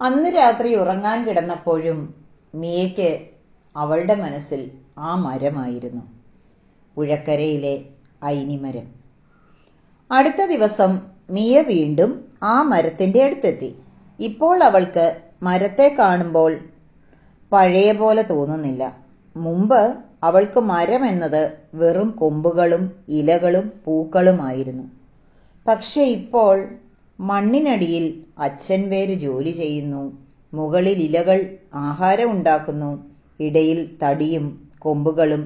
അന്ന് രാത്രി ഉറങ്ങാൻ കിടന്നപ്പോഴും മിയയ്ക്ക് അവളുടെ മനസ്സിൽ ആ മരമായിരുന്നു, പുഴക്കരയിലെ ഐനിമരം. അടുത്ത ദിവസം മിയ വീണ്ടും ആ മരത്തിന്റെ അടുത്തെത്തി. ഇപ്പോൾ അവൾക്ക് മരത്തെ കാണുമ്പോൾ പഴയ പോലെ തോന്നുന്നില്ല. മുമ്പ് അവൾക്ക് മരം എന്നത് വെറും കൊമ്പുകളും ഇലകളും പൂക്കളുമായിരുന്നു. പക്ഷെ ഇപ്പോൾ മണ്ണിനടിയിൽ അച്ഛൻ വേര് ജോലി ചെയ്യുന്നു, മുകളിൽ ഇലകൾ ആഹാരം ഉണ്ടാക്കുന്നു, ഇടയിൽ തടിയും കൊമ്പുകളും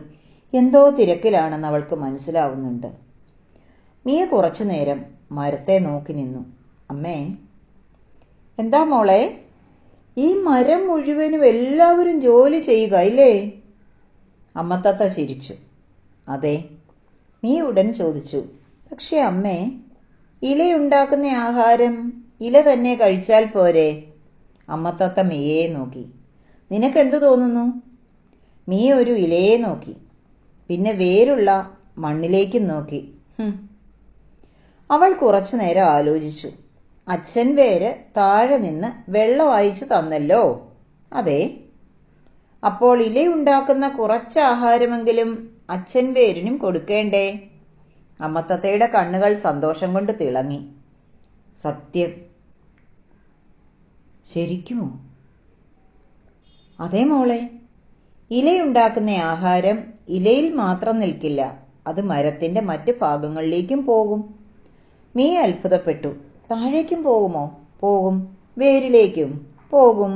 എന്തോ തിരക്കിലാണെന്ന് അവൾക്ക് മനസ്സിലാവുന്നുണ്ട്. മിയ കുറച്ചു നേരം മരത്തെ നോക്കി നിന്നു. അമ്മേ, എന്താ മോളെ, ഈ മരം മുഴുവനും എല്ലാവരും ജോലി ചെയ്യുക ഇല്ലേ? അമ്മത്തത്ത ചിരിച്ചു. അതെ. മിയ ഉടൻ ചോദിച്ചു, പക്ഷെ അമ്മേ, ഇലയുണ്ടാക്കുന്ന ആഹാരം ഇല തന്നെ കഴിച്ചാൽ പോരെ? അമ്മത്തത്ത മിയയെ നോക്കി. നിനക്കെന്തു തോന്നുന്നു? മിയ ഒരു ഇലയെ നോക്കി, പിന്നെ വേരുള്ള മണ്ണിലേക്കും നോക്കി. അവൾ കുറച്ചു നേരം ആലോചിച്ചു. അച്ഛൻ വേര് താഴെ നിന്ന് വെള്ളം അയച്ചു തന്നല്ലോ. അതെ. അപ്പോൾ ഇലയുണ്ടാക്കുന്ന കുറച്ച് ആഹാരമെങ്കിലും അച്ഛൻ വേരിനും കൊടുക്കേണ്ടേ? അമ്മത്തത്തയുടെ കണ്ണുകൾ സന്തോഷം കൊണ്ട് തിളങ്ങി. സത്യം. ശരിക്കുമോ? അതെ മോളെ, ഇലയുണ്ടാക്കുന്ന ആഹാരം ഇലയിൽ മാത്രം നിൽക്കില്ല, അത് മരത്തിന്റെ മറ്റ് ഭാഗങ്ങളിലേക്കും പോകും. മിയ അത്ഭുതപ്പെട്ടു. താഴേക്കും പോകുമോ? പോകും. വേരിലേക്കും പോകും,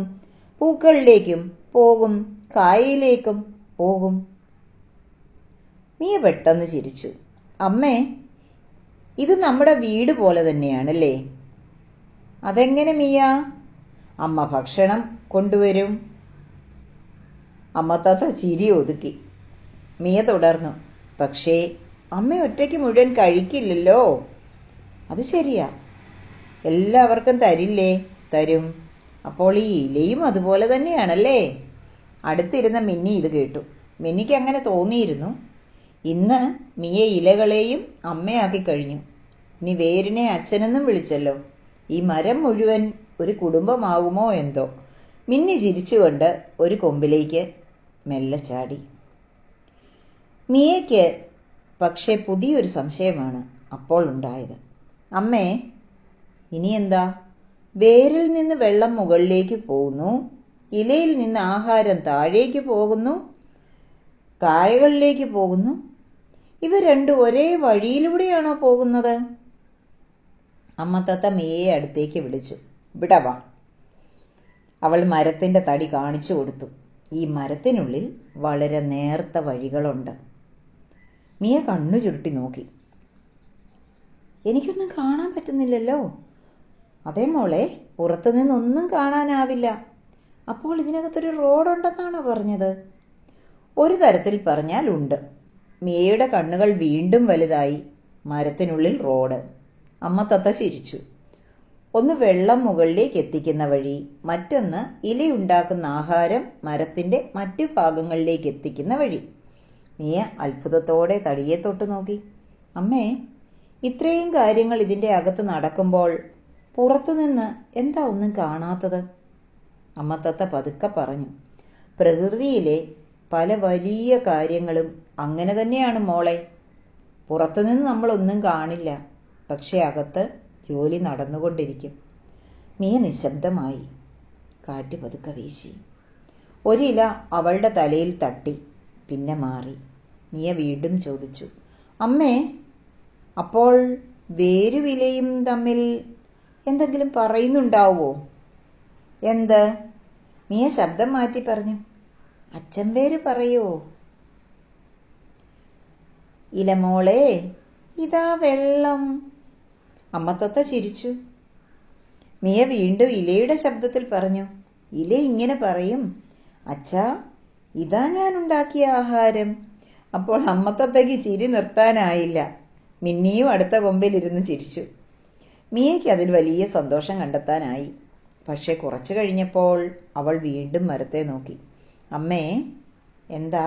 പൂക്കളിലേക്കും പോകും, കായയിലേക്കും പോകും. മിയ പെട്ടെന്ന് ചിരിച്ചു. അമ്മേ, ഇത് നമ്മുടെ വീട് പോലെ തന്നെയാണല്ലേ? അതെങ്ങനെ മിയ? അമ്മ ഭക്ഷണം കൊണ്ടുവരും. അമ്മത്താത്ത ചിരി ഒതുക്കി. മിയ തുടർന്നു. പക്ഷേ അമ്മ ഒറ്റയ്ക്ക് മുഴുവൻ കഴിക്കില്ലല്ലോ. അത് ശരിയാ. എല്ലാവർക്കും തരില്ലേ? തരും. അപ്പോൾ ഈ ഇലയും അതുപോലെ തന്നെയാണല്ലേ? അടുത്തിരുന്ന മിന്നി ഇത് കേട്ടു. മിന്നിക്ക് അങ്ങനെ തോന്നിയിരുന്നു. ഇന്ന് മിയ ഇലകളെയും അമ്മയാക്കി കഴിഞ്ഞു. ഇനി വേരിനെ അച്ഛനെന്നും വിളിച്ചല്ലോ. ഈ മരം മുഴുവൻ ഒരു കുടുംബമാകുമോ എന്തോ. മിന്നി ചിരിച്ചുകൊണ്ട് ഒരു കൊമ്പിലേക്ക് മെല്ലെ ചാടി. മിയയ്ക്ക് പക്ഷേ പുതിയൊരു സംശയമാണ് അപ്പോൾ ഉണ്ടായത്. അമ്മേ, ഇനി എന്താ? വേരിൽ നിന്ന് വെള്ളം മുകളിലേക്ക് പോകുന്നു, ഇലയിൽ നിന്ന് ആഹാരം താഴേക്ക് പോകുന്നു, കായകളിലേക്ക് പോകുന്നു. ഇവ രണ്ടും ഒരേ വഴിയിലൂടെയാണോ പോകുന്നത്? അമ്മത്തത്ത മിയയെ അടുത്തേക്ക് വിളിച്ചു. ഇവിടെ വാ. അവൾ മരത്തിന്റെ തടി കാണിച്ചു കൊടുത്തു. ഈ മരത്തിനുള്ളിൽ വളരെ നേർത്ത വഴികളുണ്ട്. മിയ കണ്ണു ചുരുട്ടി നോക്കി. എനിക്കൊന്നും കാണാൻ പറ്റുന്നില്ലല്ലോ. അതേ മോളെ, പുറത്തു നിന്നൊന്നും കാണാനാവില്ല. അപ്പോൾ ഇതിനകത്തൊരു റോഡുണ്ടെന്നാണോ പറഞ്ഞത്? ഒരു തരത്തിൽ പറഞ്ഞാൽ ഉണ്ട്. മിയയുടെ കണ്ണുകൾ വീണ്ടും വലുതായി. മരത്തിനുള്ളിൽ റോഡ്. അമ്മത്തത്ത ചിരിച്ചു. ഒന്ന് വെള്ളം മുകളിലേക്ക് എത്തിക്കുന്ന വഴി, മറ്റൊന്ന് ഇലയുണ്ടാക്കുന്ന ആഹാരം മരത്തിന്റെ മറ്റു ഭാഗങ്ങളിലേക്ക് എത്തിക്കുന്ന വഴി. മിയ അത്ഭുതത്തോടെ തടിയെ തൊട്ടു നോക്കി. അമ്മേ, ഇത്രയും കാര്യങ്ങൾ ഇതിന്റെ അകത്ത് നടക്കുമ്പോൾ പുറത്തുനിന്ന് എന്താ ഒന്നും കാണാത്തത്? അമ്മത്തത്ത പതുക്കെ പറഞ്ഞു. പ്രകൃതിയിലെ പല വലിയ കാര്യങ്ങളും അങ്ങനെ തന്നെയാണ് മോളെ. പുറത്തുനിന്ന് നമ്മളൊന്നും കാണില്ല, പക്ഷെ അകത്ത് ജോലി നടന്നുകൊണ്ടിരിക്കും. മിയ നിശബ്ദമായി. കാറ്റ് പതുക്കെ വീശി. ഒരില അവളുടെ തലയിൽ തട്ടി, പിന്നെ മാറി. മിയ വീണ്ടും ചോദിച്ചു. അമ്മേ, അപ്പോൾ വേരും ഇലയും തമ്മിൽ എന്തെങ്കിലും പറയുന്നുണ്ടാവോ? എന്ത്? മിയ ശബ്ദം മാറ്റി പറഞ്ഞു. അച്ഛൻ വേര് പറയോ? ഇലമോളെ, ഇതാ വെള്ളം. അമ്മത്തത്ത ചിരിച്ചു. മിയ വീണ്ടും ഇലയുടെ ശബ്ദത്തിൽ പറഞ്ഞു. ഇല ഇങ്ങനെ പറയും, അച്ഛാ, ഇതാ ഞാൻ ഉണ്ടാക്കിയ ആഹാരം. അപ്പോൾ അമ്മത്തത്തയ്ക്ക് ചിരി നിർത്താനായില്ല. മിന്നിയും അടുത്ത കൊമ്പിലിരുന്ന് ചിരിച്ചു. മിയയ്ക്ക് അതിൽ വലിയ സന്തോഷം കണ്ടെത്താനായി. പക്ഷെ കുറച്ചു കഴിഞ്ഞപ്പോൾ അവൾ വീണ്ടും മരത്തെ നോക്കി. അമ്മേ, എന്താ?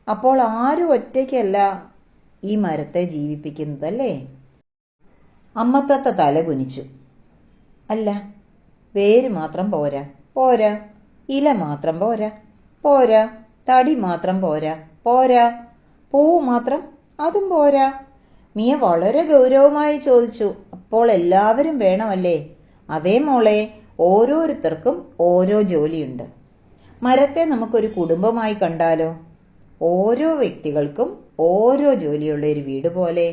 അപ്പോൾ ആരും ഒറ്റയ്ക്കല്ല ഈ മരത്തെ ജീവിപ്പിക്കുന്നതല്ലേ? അമ്മത്തത്ത തല കുനിച്ചു. അല്ല, വേര് മാത്രം പോരാ, പോരാ. ഇല മാത്രം പോരാ, പോരാ. തടി മാത്രം പോരാ, പോരാ. പൂവ് മാത്രം, അതും പോരാ. മിയ വളരെ ഗൗരവമായി ചോദിച്ചു. അപ്പോൾ എല്ലാവരും വേണമല്ലേ? അതേ മോളെ, ഓരോരുത്തർക്കും ഓരോ ജോലിയുണ്ട്. മരത്തെ നമുക്കൊരു കുടുംബമായി കണ്ടാലോ? ഓരോ വ്യക്തികൾക്കും ഓരോ ജോലിയുള്ള ഒരു വീട് പോലെ.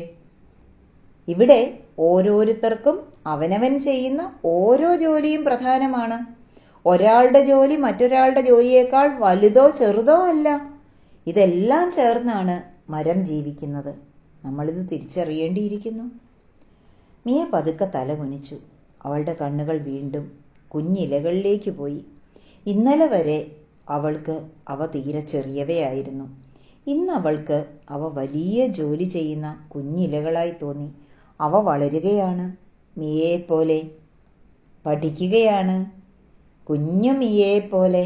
ഇവിടെ ഓരോരുത്തർക്കും അവനവൻ ചെയ്യുന്ന ഓരോ ജോലിയും പ്രധാനമാണ്. ഒരാളുടെ ജോലി മറ്റൊരാളുടെ ജോലിയേക്കാൾ വലുതോ ചെറുതോ അല്ല. ഇതെല്ലാം ചേർന്നാണ് മരം ജീവിക്കുന്നത്. നമ്മളിത് തിരിച്ചറിയേണ്ടിയിരിക്കുന്നു. മിയ പതുക്കെ തല കുനിച്ചു. അവളുടെ കണ്ണുകൾ വീണ്ടും കുഞ്ഞിലകളിലേക്ക് പോയി. ഇന്നലെ വരെ അവൾക്ക് അവ തീരെ ചെറിയവയായിരുന്നു. ഇന്ന് അവൾക്ക് അവ വലിയ ജോലി ചെയ്യുന്ന കുഞ്ഞിലകളായി തോന്നി. അവ വളരുകയാണ്, മിയയെപ്പോലെ പഠിക്കുകയാണ്, കുഞ്ഞു മിയയെപ്പോലെ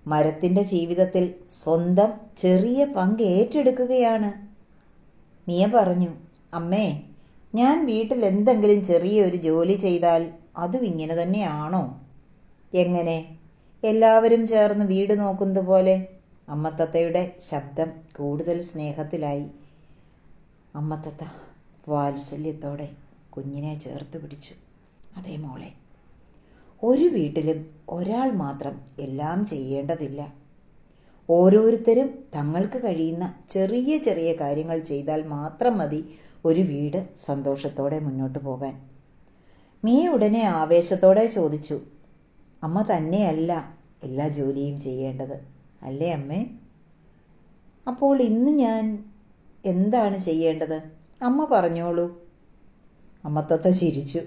മരത്തിൻ്റെ ജീവിതത്തിൽ സ്വന്തം ചെറിയ പങ്ക് ഏറ്റെടുക്കുകയാണ്. മിയ പറഞ്ഞു, അമ്മേ, ഞാൻ വീട്ടിൽ എന്തെങ്കിലും ചെറിയൊരു ജോലി ചെയ്താൽ അതും ഇങ്ങനെ തന്നെയാണോ? എങ്ങനെ? എല്ലാവരും ചേർന്ന് വീട് നോക്കുന്നത് പോലെ. അമ്മത്തത്തയുടെ ശബ്ദം കൂടുതൽ സ്നേഹത്തിലായി. അമ്മത്തത്ത വാത്സല്യത്തോടെ കുഞ്ഞിനെ ചേർത്ത് പിടിച്ചു. അതേ മോളെ, ഒരു വീട്ടിലും ഒരാൾ മാത്രം എല്ലാം ചെയ്യേണ്ടതില്ല. ഓരോരുത്തരും തങ്ങൾക്ക് കഴിയുന്ന ചെറിയ ചെറിയ കാര്യങ്ങൾ ചെയ്താൽ മാത്രം മതി ഒരു വീട് സന്തോഷത്തോടെ മുന്നോട്ട് പോകാൻ. മിയ ഉടനെ ആവേശത്തോടെ ചോദിച്ചു, അമ്മ തന്നെയല്ല എല്ലാ ജോലിയും ചെയ്യേണ്ടത്, അല്ലേ അമ്മേ? അപ്പോൾ ഇന്ന് ഞാൻ എന്താണ് ചെയ്യേണ്ടത്? അമ്മ പറഞ്ഞോളൂ. അമ്മത്തത്ത ചിരിച്ചു.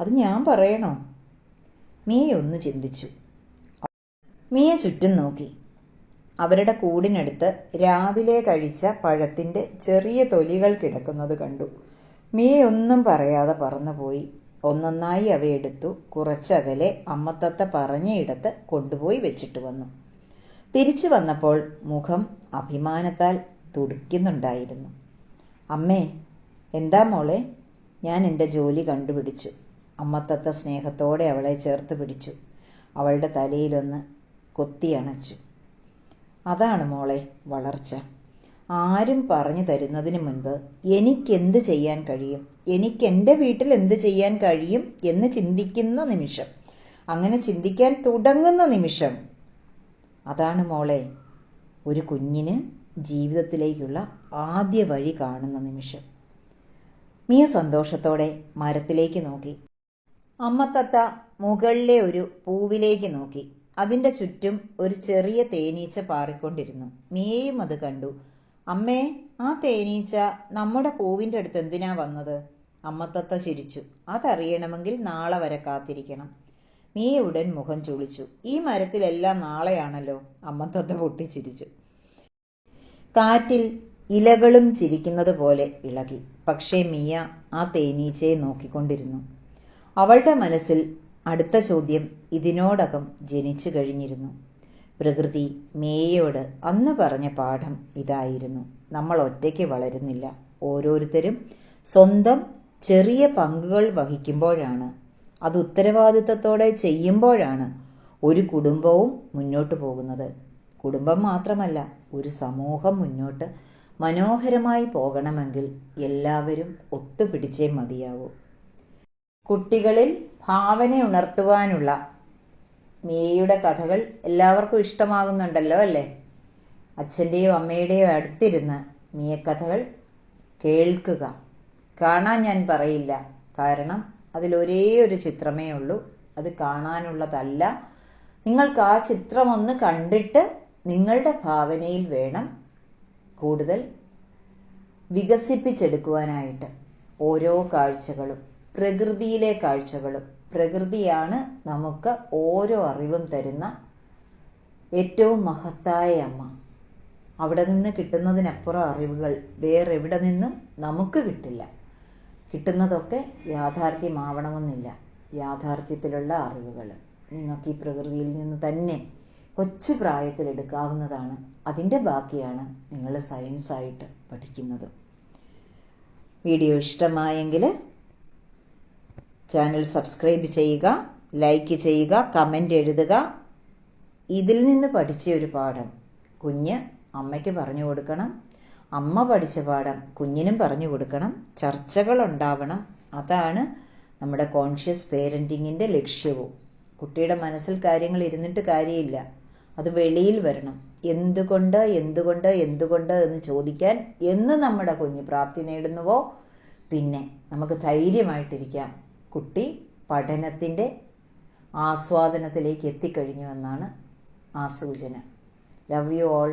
അത് ഞാൻ പറയണോ? മിയ ഒന്ന് ചിന്തിച്ചു. മിയ ചുറ്റും നോക്കി. അവരുടെ കൂടിനടുത്ത് രാവിലെ കഴിച്ച പഴത്തിൻ്റെ ചെറിയ തൊലികൾ കിടക്കുന്നത് കണ്ടു. മിയ ഒന്നും പറയാതെ പറന്നുപോയി. ഒന്നൊന്നായി അവയെടുത്തു കുറച്ചകലെ അമ്മത്തത്ത പറഞ്ഞയിടത്ത് കൊണ്ടുപോയി വെച്ചിട്ട് വന്നു. തിരിച്ചു വന്നപ്പോൾ മുഖം അഭിമാനത്താൽ തുടിക്കുന്നുണ്ടായിരുന്നു. അമ്മേ, എന്താ മോളെ? ഞാൻ എൻ്റെ ജോലി കണ്ടുപിടിച്ചു. അമ്മത്തത്ത സ്നേഹത്തോടെ അവളെ ചേർത്ത് പിടിച്ചു. അവളുടെ തലയിലൊന്ന് കൊത്തിയണച്ചു. അതാണ് മോളെ വളർച്ച. ആരും പറഞ്ഞു തരുന്നതിന് മുൻപ് എനിക്കെന്ത് ചെയ്യാൻ കഴിയും, എനിക്കെൻ്റെ വീട്ടിൽ എന്ത് ചെയ്യാൻ കഴിയും എന്ന് ചിന്തിക്കുന്ന നിമിഷം, അങ്ങനെ ചിന്തിക്കാൻ തുടങ്ങുന്ന നിമിഷം, അതാണ് മോളെ ഒരു കുഞ്ഞിന് ജീവിതത്തിലേക്കുള്ള ആദ്യ വഴി കാണുന്ന നിമിഷം. മിയ സന്തോഷത്തോടെ മരത്തിലേക്ക് നോക്കി. അമ്മത്തത്ത മുകളിലെ ഒരു പൂവിലേക്ക് നോക്കി. അതിൻ്റെ ചുറ്റും ഒരു ചെറിയ തേനീച്ച പാറിക്കൊണ്ടിരുന്നു. മിയയും അത് കണ്ടു. അമ്മേ, ആ തേനീച്ച നമ്മുടെ പൂവിൻ്റെ അടുത്ത് എന്തിനാ വന്നത്? അമ്മത്തത്ത ചിരിച്ചു. അതറിയണമെങ്കിൽ നാളെ വരെ കാത്തിരിക്കണം. മിയ ഉടൻ മുഖം ചുളിച്ചു. ഈ മരത്തിലെല്ലാം നാളെയാണല്ലോ. അമ്മത്തത്ത പൊട്ടിച്ചിരിച്ചു. കാറ്റിൽ ഇലകളും ചിരിക്കുന്നത് പോലെ ഇളകി. പക്ഷേ മിയ ആ തേനീച്ചയെ നോക്കിക്കൊണ്ടിരുന്നു. അവളുടെ മനസ്സിൽ അടുത്ത ചോദ്യം ഇതിനോടകം ജനിച്ചു കഴിഞ്ഞിരുന്നു. പ്രകൃതി മേയയോട് അന്ന് പറഞ്ഞ പാഠം ഇതായിരുന്നു: നമ്മൾ ഒറ്റയ്ക്ക് വളരുന്നില്ല. ഓരോരുത്തരും സ്വന്തം ചെറിയ പങ്കുകൾ വഹിക്കുമ്പോഴാണ്, അത് ഉത്തരവാദിത്തത്തോടെ ചെയ്യുമ്പോഴാണ് ഒരു കുടുംബവും മുന്നോട്ട് പോകുന്നത്. കുടുംബം മാത്രമല്ല, ഒരു സമൂഹം മുന്നോട്ട് മനോഹരമായി പോകണമെങ്കിൽ എല്ലാവരും ഒത്തുപിടിച്ചേ മതിയാവൂ. കുട്ടികളിൽ ഭാവന ഉണർത്തുവാനുള്ള മിയയുടെ കഥകൾ എല്ലാവർക്കും ഇഷ്ടമാകുന്നുണ്ടല്ലോ അല്ലേ? അച്ഛൻ്റെയോ അമ്മയുടെയോ അടുത്തിരുന്ന് മിയ കഥകൾ കേൾക്കുക. കാണാൻ ഞാൻ പറയില്ല, കാരണം അതിലൊരേ ഒരു ചിത്രമേ ഉള്ളൂ. അത് കാണാനുള്ളതല്ല. നിങ്ങൾക്ക് ആ ചിത്രം ഒന്ന് കണ്ടിട്ട് നിങ്ങളുടെ ഭാവനയിൽ വേണം കൂടുതൽ വികസിപ്പിച്ചെടുക്കുവാനായിട്ട്. ഓരോ കാഴ്ചകളും പ്രകൃതിയിലെ കാഴ്ചകളും. പ്രകൃതിയാണ് നമുക്ക് ഓരോ അറിവും തരുന്ന ഏറ്റവും മഹത്തായ അമ്മ. അവിടെ നിന്ന് കിട്ടുന്നതിനപ്പുറം അറിവുകൾ വേറെ എവിടെ നിന്നും നമുക്ക് കിട്ടില്ല. കിട്ടുന്നതൊക്കെ യാഥാർത്ഥ്യമാവണമെന്നില്ല. യാഥാർത്ഥ്യത്തിലുള്ള അറിവുകൾ നിങ്ങൾക്ക് ഈ പ്രകൃതിയിൽ നിന്ന് തന്നെ കൊച്ചു പ്രായത്തിൽ എടുക്കാവുന്നതാണ്. അതിൻ്റെ ബാക്കിയാണ് നിങ്ങൾ സയൻസായിട്ട് പഠിക്കുന്നത്. വീഡിയോ ഇഷ്ടമായെങ്കിൽ ചാനൽ സബ്സ്ക്രൈബ് ചെയ്യുക, ലൈക്ക് ചെയ്യുക, കമൻ്റ് എഴുതുക. ഇതിൽ നിന്ന് പഠിച്ച ഒരു പാഠം കുഞ്ഞ് അമ്മയ്ക്ക് പറഞ്ഞു കൊടുക്കണം. അമ്മ പഠിച്ച പാഠം കുഞ്ഞിനും പറഞ്ഞു കൊടുക്കണം. ചർച്ചകൾ ഉണ്ടാവണം. അതാണ് നമ്മുടെ കോൺഷ്യസ് പേരൻറ്റിങ്ങിൻ്റെ ലക്ഷ്യവും. കുട്ടിയുടെ മനസ്സിൽ കാര്യങ്ങൾ ഇരുന്നിട്ട് കാര്യമില്ല, അത് വെളിയിൽ വരണം. എന്തുകൊണ്ട് എന്തുകൊണ്ട് എന്തുകൊണ്ട് എന്ന് ചോദിക്കാൻ എന്ന് നമ്മുടെ കുഞ്ഞ് പ്രാപ്തി നേടുന്നുവോ പിന്നെ നമുക്ക് ധൈര്യമായിട്ടിരിക്കാം. കുട്ടി പഠനത്തിൻ്റെ ആസ്വാദനത്തിലേക്ക് എത്തിക്കഴിഞ്ഞു എന്നാണ് ആ സൂചന. Love you all.